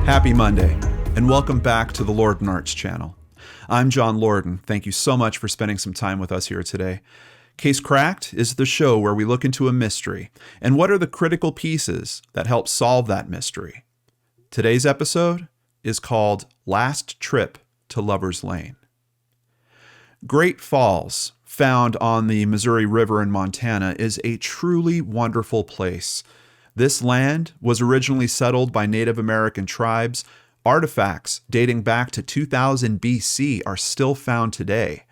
Happy Monday, and welcome back to the Lorden Arts channel. I'm John Lorden. Thank you so much for spending some time with us here today. Case Cracked is the show where we look into a mystery and what are the critical pieces that help solve that mystery. Today's episode is called Last Trip to Lover's Lane. Great Falls, found on the Missouri River in Montana, is a truly wonderful place. This land was originally settled by Native American tribes. Artifacts dating back to 2000 BC are still found today.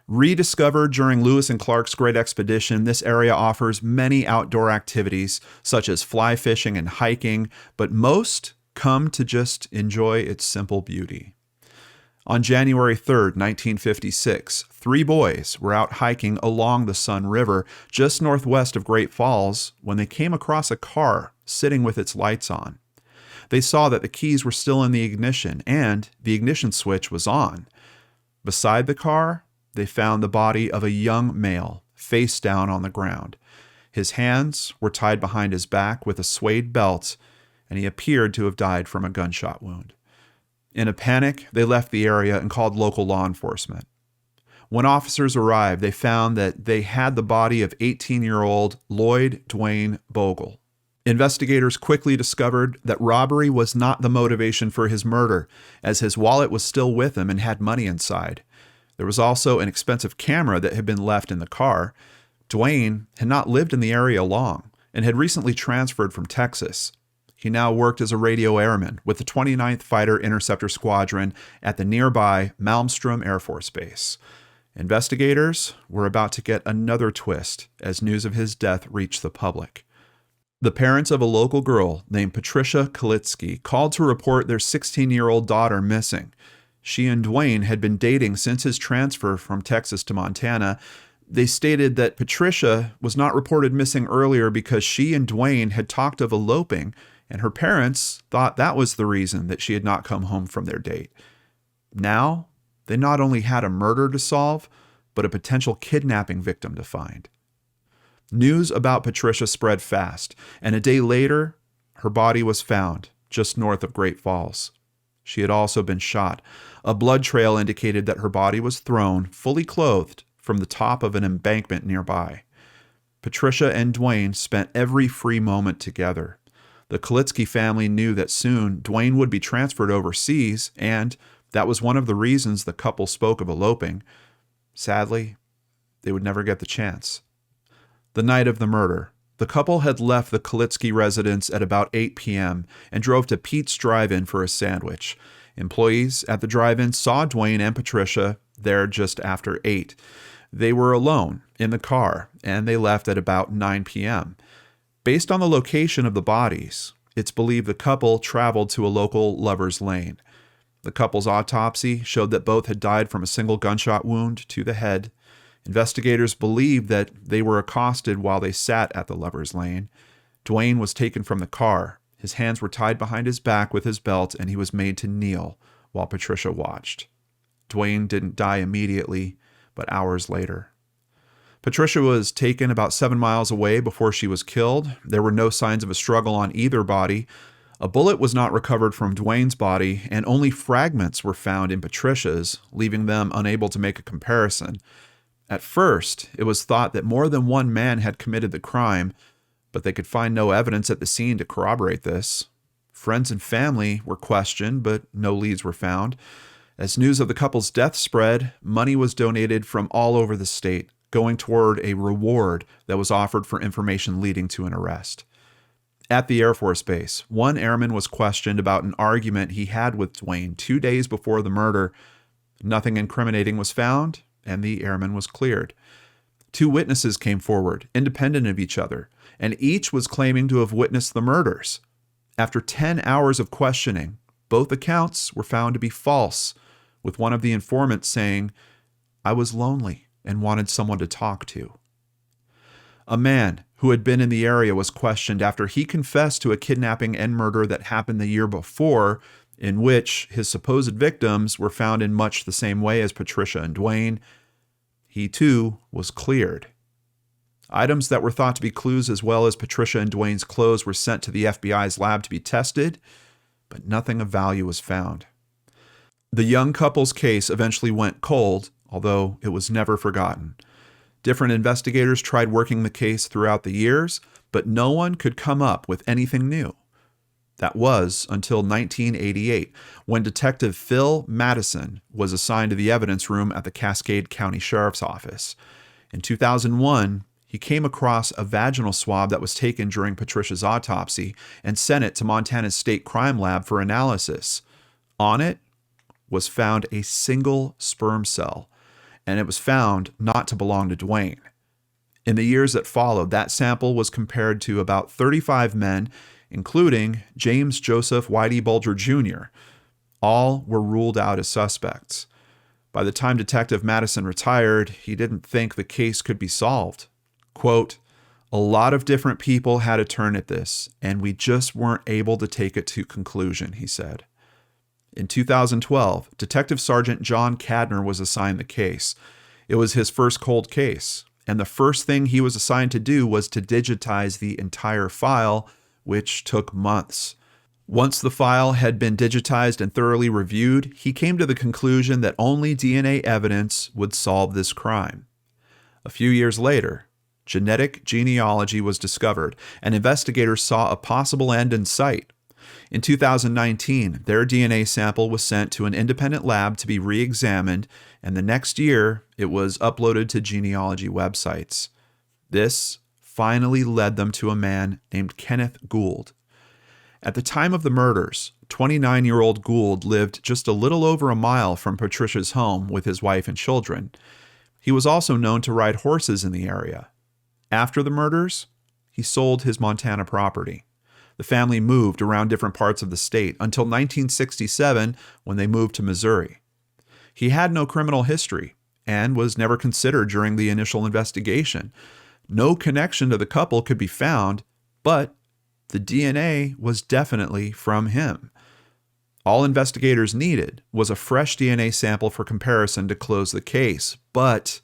Rediscovered during Lewis and Clark's Great Expedition, this area offers many outdoor activities such as fly fishing and hiking, but most come to just enjoy its simple beauty. On January 3rd, 1956, 3 boys were out hiking along the Sun River just northwest of Great Falls when they came across a car sitting with its lights on. They saw that the keys were still in the ignition and the ignition switch was on. Beside the car, they found the body of a young male, face down on the ground. His hands were tied behind his back with a suede belt, and he appeared to have died from a gunshot wound. In a panic, they left the area and called local law enforcement. When officers arrived, they found that they had the body of 18-year-old Lloyd Dwayne Bogle. Investigators quickly discovered that robbery was not the motivation for his murder, as his wallet was still with him and had money inside. There was also an expensive camera that had been left in the car. Dwayne had not lived in the area long and had recently transferred from Texas. He now worked as a radio airman with the 29th Fighter Interceptor Squadron at the nearby Malmstrom Air Force Base. Investigators were about to get another twist as news of his death reached the public. The parents of a local girl named Patricia Kalitsky called to report their 16-year-old daughter missing. She and Dwayne had been dating since his transfer from Texas to Montana. They stated that Patricia was not reported missing earlier because she and Dwayne had talked of eloping, and her parents thought that was the reason that she had not come home from their date. Now, they not only had a murder to solve, but a potential kidnapping victim to find. News about Patricia spread fast, and a day later, her body was found just north of Great Falls. She had also been shot. A blood trail indicated that her body was thrown, fully clothed, from the top of an embankment nearby. Patricia and Dwayne spent every free moment together. The Kalitsky family knew that soon Dwayne would be transferred overseas, and that was one of the reasons the couple spoke of eloping. Sadly, they would never get the chance. The night of the murder, the couple had left the Kalitsky residence at about 8 p.m. and drove to Pete's Drive-In for a sandwich. Employees at the drive-in saw Dwayne and Patricia there just after 8. They were alone in the car, and they left at about 9 p.m. Based on the location of the bodies, it's believed the couple traveled to a local lover's lane. The couple's autopsy showed that both had died from a single gunshot wound to the head. Investigators believe that they were accosted while they sat at the lover's lane. Dwayne was taken from the car. His hands were tied behind his back with his belt, and he was made to kneel while Patricia watched. Dwayne didn't die immediately, but hours later. Patricia was taken about 7 miles away before she was killed. There were no signs of a struggle on either body. A bullet was not recovered from Dwayne's body, and only fragments were found in Patricia's, leaving them unable to make a comparison. At first, it was thought that more than one man had committed the crime, but they could find no evidence at the scene to corroborate this. Friends and family were questioned, but no leads were found. As news of the couple's death spread, money was donated from all over the state, going toward a reward that was offered for information leading to an arrest. At the Air Force Base, one airman was questioned about an argument he had with Dwayne 2 days before the murder. Nothing incriminating was found, and the airman was cleared. 2 witnesses came forward, independent of each other, and each was claiming to have witnessed the murders. After 10 hours of questioning, both accounts were found to be false, with one of the informants saying, "I was lonely and wanted someone to talk to." A man who had been in the area was questioned after he confessed to a kidnapping and murder that happened the year before, in which his supposed victims were found in much the same way as Patricia and Dwayne. He too was cleared. Items that were thought to be clues as well as Patricia and Dwayne's clothes were sent to the FBI's lab to be tested. but nothing of value was found. The young couple's case eventually went cold, although it was never forgotten. Different investigators tried working the case throughout the years, but no one could come up with anything new. That was until 1988, when Detective Phil Madison was assigned to the evidence room at the Cascade County Sheriff's Office. In 2001, he came across a vaginal swab that was taken during Patricia's autopsy and sent it to Montana's State Crime Lab for analysis. On it was found a single sperm cell, and it was found not to belong to Dwayne. In the years that followed, that sample was compared to about 35 men, including James Joseph Whitey Bulger Jr. All were ruled out as suspects. By the time Detective Madison retired, he didn't think the case could be solved. Quote, "A lot of different people had a turn at this, and we just weren't able to take it to conclusion," he said. In 2012, Detective Sergeant John Cadner was assigned the case. It was his first cold case, and the first thing he was assigned to do was to digitize the entire file, which took months. Once the file had been digitized and thoroughly reviewed, he came to the conclusion that only DNA evidence would solve this crime. A few years later, genetic genealogy was discovered, and investigators saw a possible end in sight. In 2019, their DNA sample was sent to an independent lab to be re-examined, and the next year, it was uploaded to genealogy websites. This finally led them to a man named Kenneth Gould. At the time of the murders, 29-year-old Gould lived just a little over a mile from Patricia's home with his wife and children. He was also known to ride horses in the area. After the murders, he sold his Montana property. The family moved around different parts of the state until 1967, when they moved to Missouri. He had no criminal history and was never considered during the initial investigation. No connection to the couple could be found, but the DNA was definitely from him. All investigators needed was a fresh DNA sample for comparison to close the case, but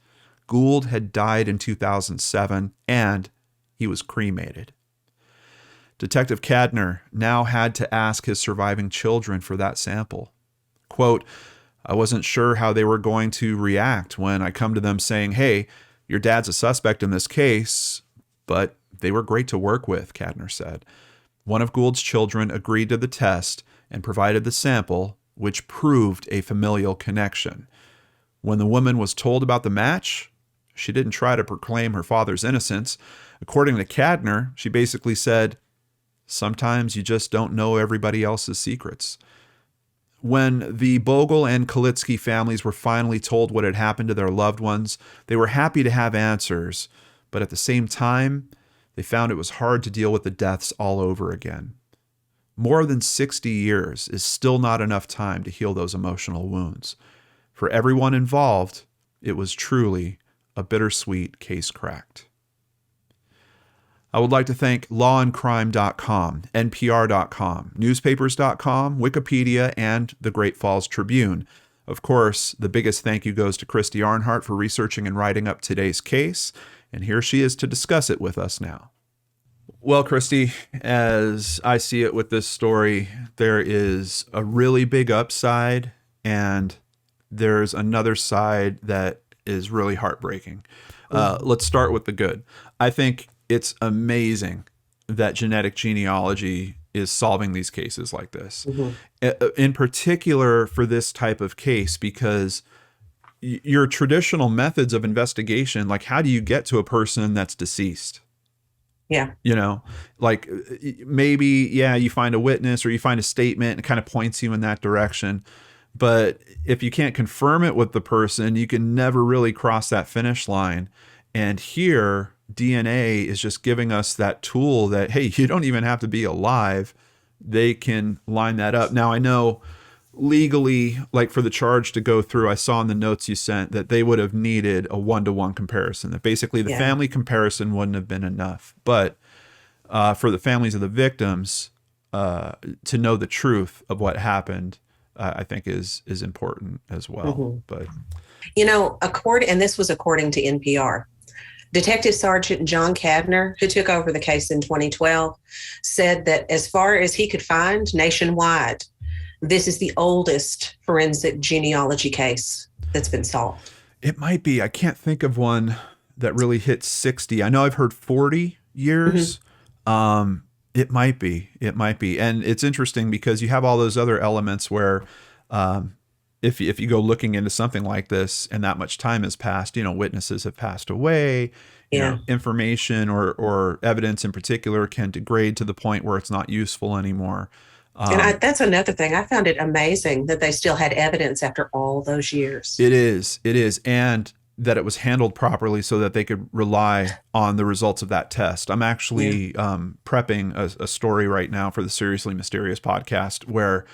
Gould had died in 2007 and he was cremated. Detective Cadner now had to ask his surviving children for that sample. Quote, "I wasn't sure how they were going to react when I come to them saying, 'Hey, your dad's a suspect in this case,' but they were great to work with," Cadner said. One of Gould's children agreed to the test and provided the sample, which proved a familial connection. When the woman was told about the match, she didn't try to proclaim her father's innocence. According to Cadner, she basically said, "Sometimes you just don't know everybody else's secrets." When the Bogle and Kalitsky families were finally told what had happened to their loved ones, they were happy to have answers, but at the same time, they found it was hard to deal with the deaths all over again. More than 60 years is still not enough time to heal those emotional wounds. For everyone involved, it was truly a bittersweet case cracked. I would like to thank lawandcrime.com, NPR.com, newspapers.com, Wikipedia, and the Great Falls Tribune. Of course, the biggest thank you goes to Christy Arnhart for researching and writing up today's case, and here she is to discuss it with us now. Well, Christy, as I see it with this story, there is a really big upside, and there's another side that is really heartbreaking. Let's start with the good. I think it's amazing that genetic genealogy is solving these cases like this. In particular for this type of case, because your traditional methods of investigation, like how do you get to a person that's deceased? Yeah. You know, like maybe, yeah, you find a witness or you find a statement and it kind of points you in that direction. But if you can't confirm it with the person, you can never really cross that finish line. And here, DNA is just giving us that tool that, hey, you don't even have to be alive. They can line that up. Now, I know legally, like for the charge to go through, I saw in the notes you sent that they would have needed a one-to-one comparison, that basically the family comparison wouldn't have been enough. But for the families of the victims, to know the truth of what happened, I think is important as well. But and this was according to NPR. Detective Sergeant John Cadner, who took over the case in 2012, said that as far as he could find nationwide, this is the oldest forensic genealogy case that's been solved. It might be. I can't think of one that really hit 60. I know I've heard 40 Mm-hmm. years. Um, it might be. It might be. And it's interesting because you have all those other elements where um, if you go looking into something like this and that much time has passed, witnesses have passed away, Yeah. information or evidence in particular can degrade to the point where it's not useful anymore. And Um, that's another thing. I found it amazing that they still had evidence after all those years. It is. It is. And that it was handled properly so that they could rely on the results of that test. I'm Yeah. actually prepping a story right now for the Seriously Mysterious podcast where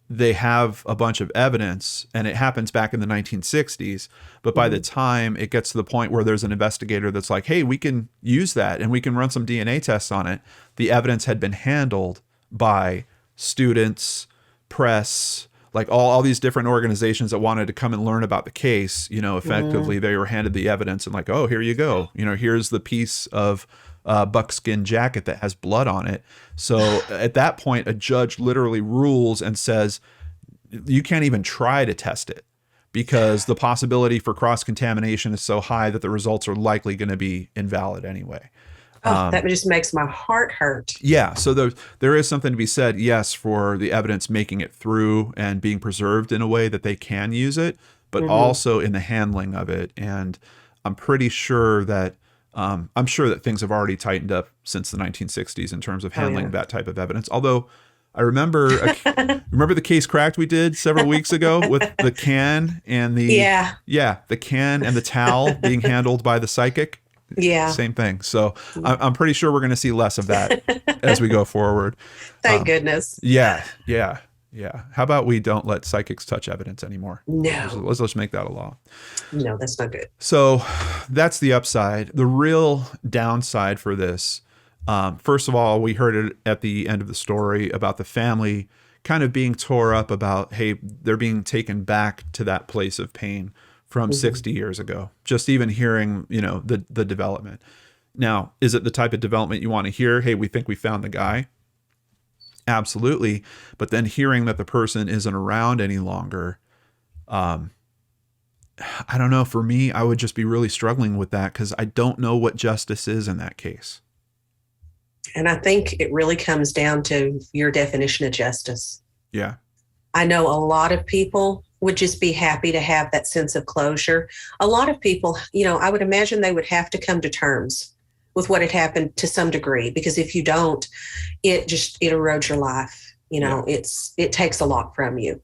they have a bunch of evidence and it happens back in the 1960s. But by the Mhm. time it gets to the point where there's an investigator that's like, hey, we can use that and we can run some DNA tests on it, the evidence had been handled by students, press, like all these different organizations that wanted to come and learn about the case. Effectively Mhm. they were handed the evidence and like, oh, here you go. Here's the piece of buckskin jacket that has blood on it. So at that point, a judge literally rules and says, you can't even try to test it because the possibility for cross contamination is so high that the results are likely going to be invalid anyway. Oh, that just makes my heart hurt. Yeah, so there is something to be said, yes, for the evidence making it through and being preserved in a way that they can use it, but Hmm. also in the handling of it. And I'm pretty sure that I'm sure that things have already tightened up since the 1960s in terms of Oh, handling yeah. that type of evidence. Although I remember the case cracked we did several weeks ago with the can and Yeah. the can and the towel being handled by the psychic. Yeah. Same thing. So I'm pretty sure we're going to see less of that as we go forward. Thank goodness. Yeah, yeah, yeah. How about we don't let psychics touch evidence anymore? No, Let's make that a law. no, that's not good. So that's the upside. The real downside for this, first of all, we heard it at the end of the story about the family kind of being tore up about, hey, they're being taken back to that place of pain from Hmm. 60 years ago. Just even hearing, the development. Now, is it the type of development you want to hear? Hey, we think we found the guy. Absolutely. But then hearing that the person isn't around any longer, I don't know. For me, I would just be really struggling with that because I don't know what justice is in that case. And I think it really comes down to your definition of justice. Yeah. I know a lot of people would just be happy to have that sense of closure. A lot of people, I would imagine they would have to come to terms with what had happened to some degree, because if you don't, it erodes your life. Yeah. It takes a lot from you.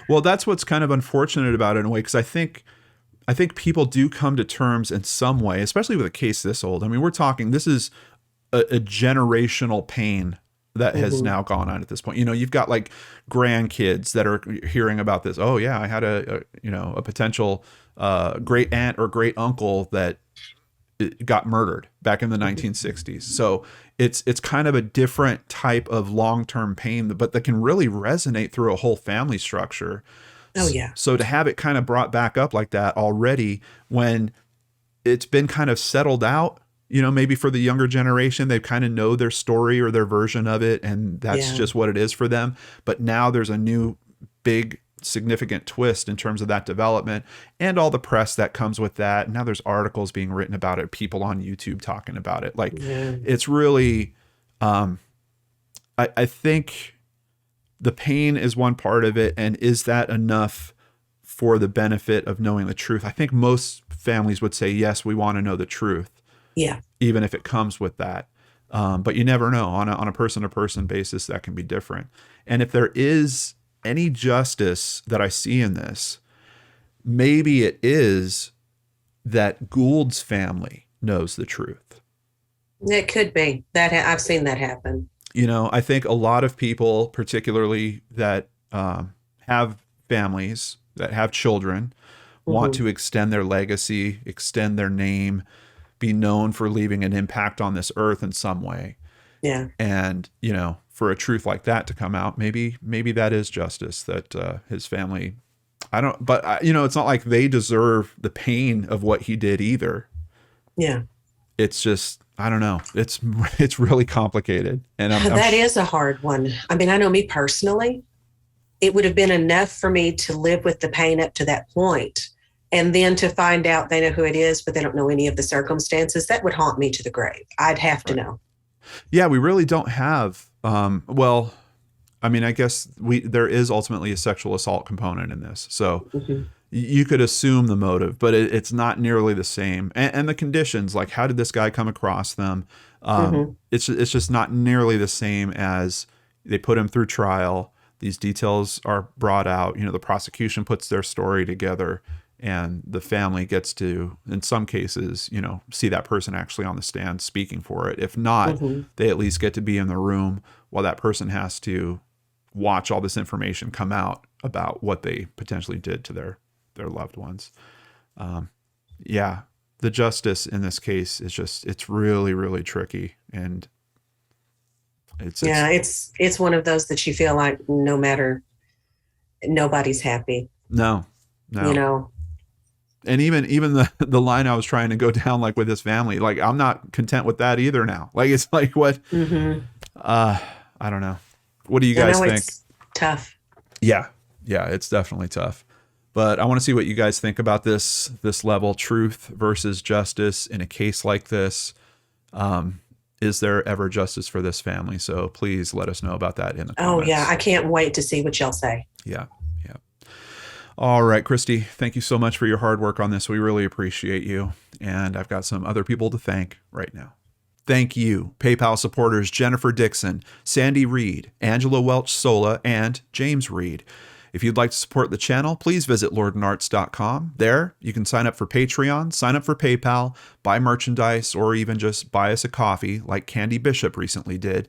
Well, that's what's kind of unfortunate about it in a way, because I think people do come to terms in some way, especially with a case this old. I mean, we're talking, this is a generational pain that has Hmm. now gone on at this point. You've got like grandkids that are hearing about this. Oh yeah, I had a potential great aunt or great uncle that got murdered back in the 1960s. So it's kind of a different type of long-term pain, but that can really resonate through a whole family structure. Oh, yeah. So to have it kind of brought back up like that already when it's been kind of settled out, maybe for the younger generation, they kind of know their story or their version of it, and that's Yeah. just what it is for them. But now there's a new big significant twist in terms of that development and all the press that comes with that. Now there's articles being written about it, people on YouTube talking about it. Like Yeah. it's really, I think the pain is one part of it. And is that enough for the benefit of knowing the truth? I think most families would say, yes, we want to know the truth, Yeah. even if it comes with that. But you never know. On a person-to-person basis, that can be different. And if there is any justice that I see in this, maybe it is that Gould's family knows the truth. It could be that I've seen that happen. I think a lot of people, particularly that have families, that have children, want Hmm. to extend their legacy, extend their name, be known for leaving an impact on this earth in some way. Yeah. And, for a truth like that to come out, maybe that is justice that his family, I don't, but, it's not like they deserve the pain of what he did either. Yeah. it's just, I don't know. It's really complicated. And That is a hard one. I mean, I know me personally, it would have been enough for me to live with the pain up to that point. And then to find out they know who it is, but they don't know any of the circumstances, that would haunt me to the grave. I'd have to know. Yeah, we really don't have, well, I mean, I guess there is ultimately a sexual assault component in this. So you could assume the motive, but it's not nearly the same. And the conditions, like how did this guy come across them? It's just not nearly the same as they put him through trial. These details are brought out. You know, the prosecution puts their story together, and the family gets to, in some cases, you know, see that person actually on the stand speaking for it. If not, they at least get to be in the room while that person has to watch all this information come out about what they potentially did to their loved ones. Yeah, the justice in this case is just, it's really, really tricky. And it's one of those that you feel like no matter, nobody's happy. No. You know. And even the line I was trying to go down, like with his family, like I'm not content with that either now. Like it's like what I don't know. What do you guys think? It's tough. Yeah, it's definitely tough. But I want to see what you guys think about this level, truth versus justice in a case like this. Is there ever justice for this family? So please let us know about that in the comments. Oh yeah, I can't wait to see what y'all say. Yeah. All right, Christy, thank you so much for your hard work on this. We really appreciate you. And I've got some other people to thank right now. Thank you, PayPal supporters Jennifer Dixon, Sandy Reed, Angela Welch Sola, and James Reed. If you'd like to support the channel, please visit lordandarts.com. There, you can sign up for Patreon, sign up for PayPal, buy merchandise, or even just buy us a coffee like Candy Bishop recently did.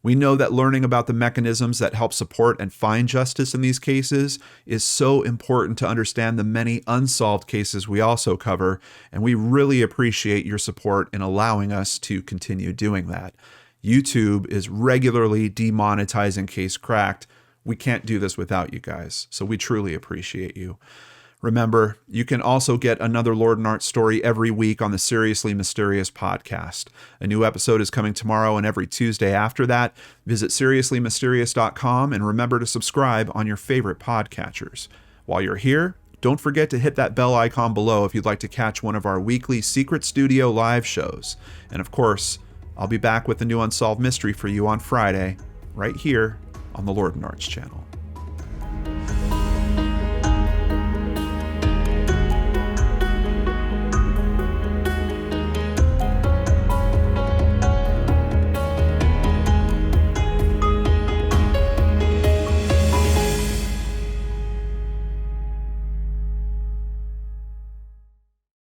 We know that learning about the mechanisms that help support and find justice in these cases is so important to understand the many unsolved cases we also cover, and we really appreciate your support in allowing us to continue doing that. YouTube is regularly demonetizing Case Cracked. We can't do this without you guys, so we truly appreciate you. Remember, you can also get another Lord and Art story every week on the Seriously Mysterious podcast. A new episode is coming tomorrow and every Tuesday after that. Visit seriouslymysterious.com and remember to subscribe on your favorite podcatchers. While you're here, don't forget to hit that bell icon below if you'd like to catch one of our weekly Secret Studio live shows. And of course, I'll be back with a new unsolved mystery for you on Friday, right here on the Lord and Arts channel.